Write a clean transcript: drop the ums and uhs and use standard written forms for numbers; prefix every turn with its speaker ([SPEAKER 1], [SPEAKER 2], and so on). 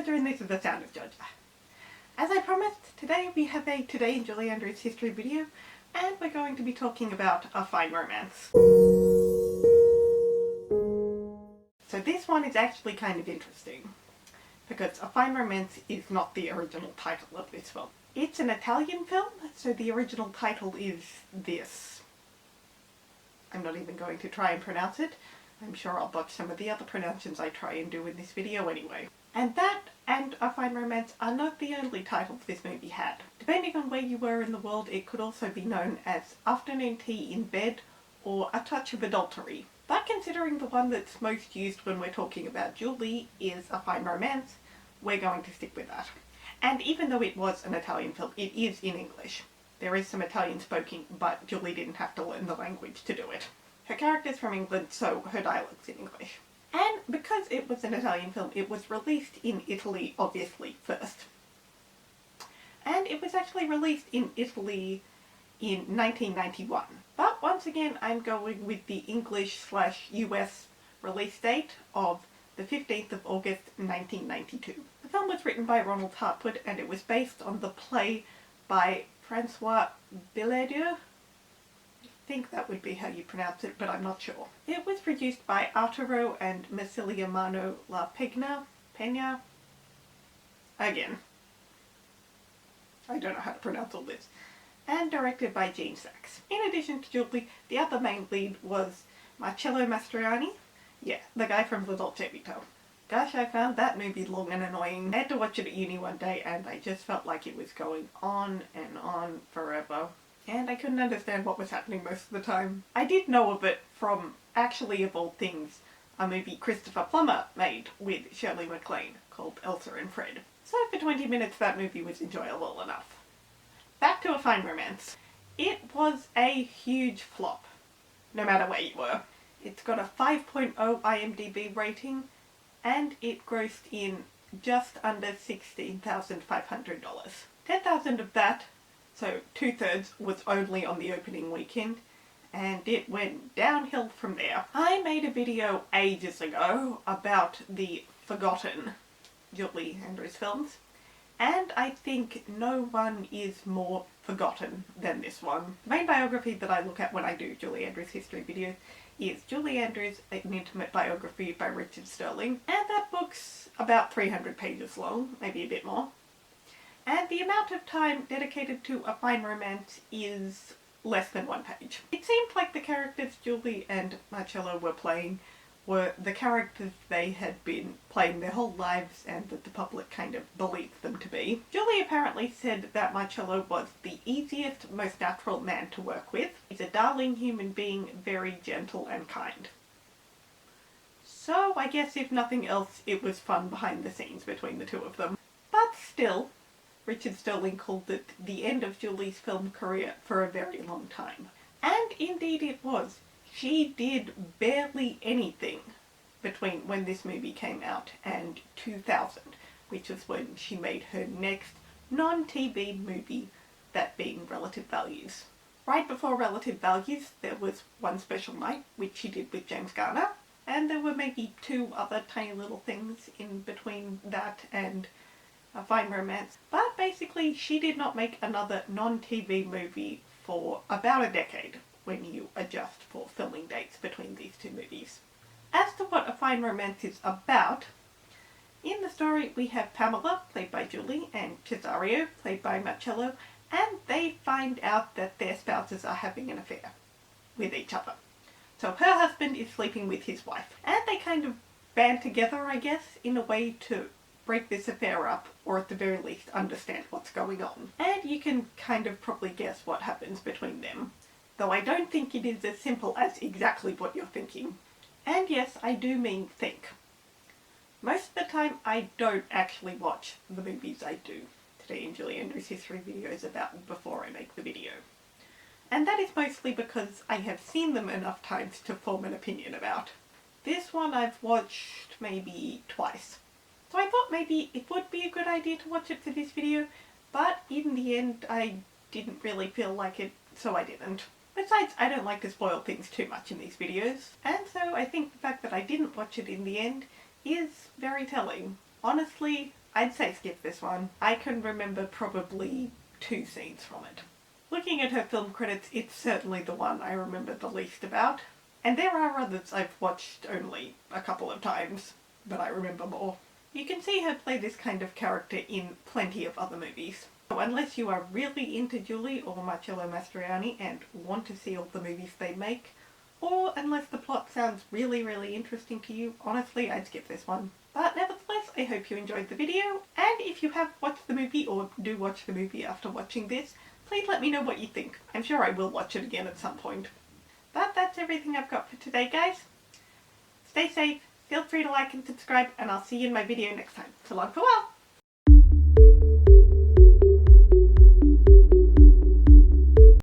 [SPEAKER 1] Georgia and this is The Sound of Georgia. As I promised, today we have a Today in Julie Andrews History video, and we're going to be talking about A Fine Romance. So this one is actually kind of interesting, because A Fine Romance is not the original title of this film. It's an Italian film, so the original title is this. I'm not even going to try and pronounce it. I'm sure I'll botch some of the other pronunciations I try and do in this video anyway. And that and A Fine Romance are not the only titles this movie had. Depending on where you were in the world, it could also be known as Afternoon Tea in Bed or A Touch of Adultery. But considering the one that's most used when we're talking about Julie is A Fine Romance, we're going to stick with that. And even though it was an Italian film, it is in English. There is some Italian spoken, but Julie didn't have to learn the language to do it. Her character's from England, so her dialect's in English. And because it was an Italian film, it was released in Italy, obviously, first. And it was actually released in Italy in 1991. But once again, I'm going with the English/US release date of the 15th of August 1992. The film was written by Ronald Hartwood, and it was based on the play by François Billedieu. I think that would be how you pronounce it, but I'm not sure. It was produced by Arturo and Massimiliano La Pena. Again, I don't know how to pronounce all this. And directed by Gene Saks. In addition to Julie, the other main lead was Marcello Mastroianni. Yeah, the guy from La Dolce Vita. Gosh, I found that movie long and annoying. I had to watch it at uni one day and I just felt like it was going on and on forever. And I couldn't understand what was happening most of the time. I did know of it from, actually of all things, a movie Christopher Plummer made with Shirley MacLaine called Elsa and Fred. So for 20 minutes that movie was enjoyable enough. Back to A Fine Romance. It was a huge flop, no matter where you were. It's got a 5.0 IMDb rating, and it grossed in just under $16,500. $10,000 of that, so 2/3, was only on the opening weekend, and it went downhill from there. I made a video ages ago about the forgotten Julie Andrews films, and I think no one is more forgotten than this one. The main biography that I look at when I do Julie Andrews history videos is Julie Andrews, An Intimate Biography by Richard Sterling, and that book's about 300 pages long, maybe a bit more. And the amount of time dedicated to A Fine Romance is less than 1 page. It seemed like the characters Julie and Marcello were playing were the characters they had been playing their whole lives and that the public kind of believed them to be. Julie apparently said that Marcello was the easiest, most natural man to work with. He's a darling human being, very gentle and kind. So I guess if nothing else, it was fun behind the scenes between the two of them. But still, Richard Sterling called it the end of Julie's film career for a very long time. And indeed it was. She did barely anything between when this movie came out and 2000, which was when she made her next non-TV movie, that being Relative Values. Right before Relative Values, there was One Special Night, which she did with James Garner, and there were maybe 2 other tiny little things in between that and A Fine Romance. But basically, she did not make another non-TV movie for about a decade, when you adjust for filming dates between these 2 movies. As to what A Fine Romance is about, in the story we have Pamela, played by Julie, and Cesario, played by Marcello, and they find out that their spouses are having an affair with each other. So her husband is sleeping with his wife, and they kind of band together, I guess, in a way to break this affair up, or at the very least understand what's going on. And you can kind of probably guess what happens between them. Though I don't think it is as simple as exactly what you're thinking. And yes, I do mean think. Most of the time I don't actually watch the movies I do Today in Julie Andrews history videos about before I make the video. And that is mostly because I have seen them enough times to form an opinion about. This one I've watched maybe twice. So I thought maybe it would be a good idea to watch it for this video, but in the end I didn't really feel like it, so I didn't. Besides, I don't like to spoil things too much in these videos, and so I think the fact that I didn't watch it in the end is very telling. Honestly, I'd say skip this one. I can remember probably 2 scenes from it. Looking at her film credits, it's certainly the one I remember the least about. And there are others I've watched only a couple of times, but I remember more. You can see her play this kind of character in plenty of other movies. So unless you are really into Julie or Marcello Mastroianni and want to see all the movies they make, or unless the plot sounds really interesting to you, honestly, I'd skip this one. But nevertheless, I hope you enjoyed the video, and if you have watched the movie or do watch the movie after watching this, please let me know what you think. I'm sure I will watch it again at some point. But that's everything I've got for today, guys. Stay safe, feel free to like and subscribe, and I'll see you in my video next time. So long, farewell!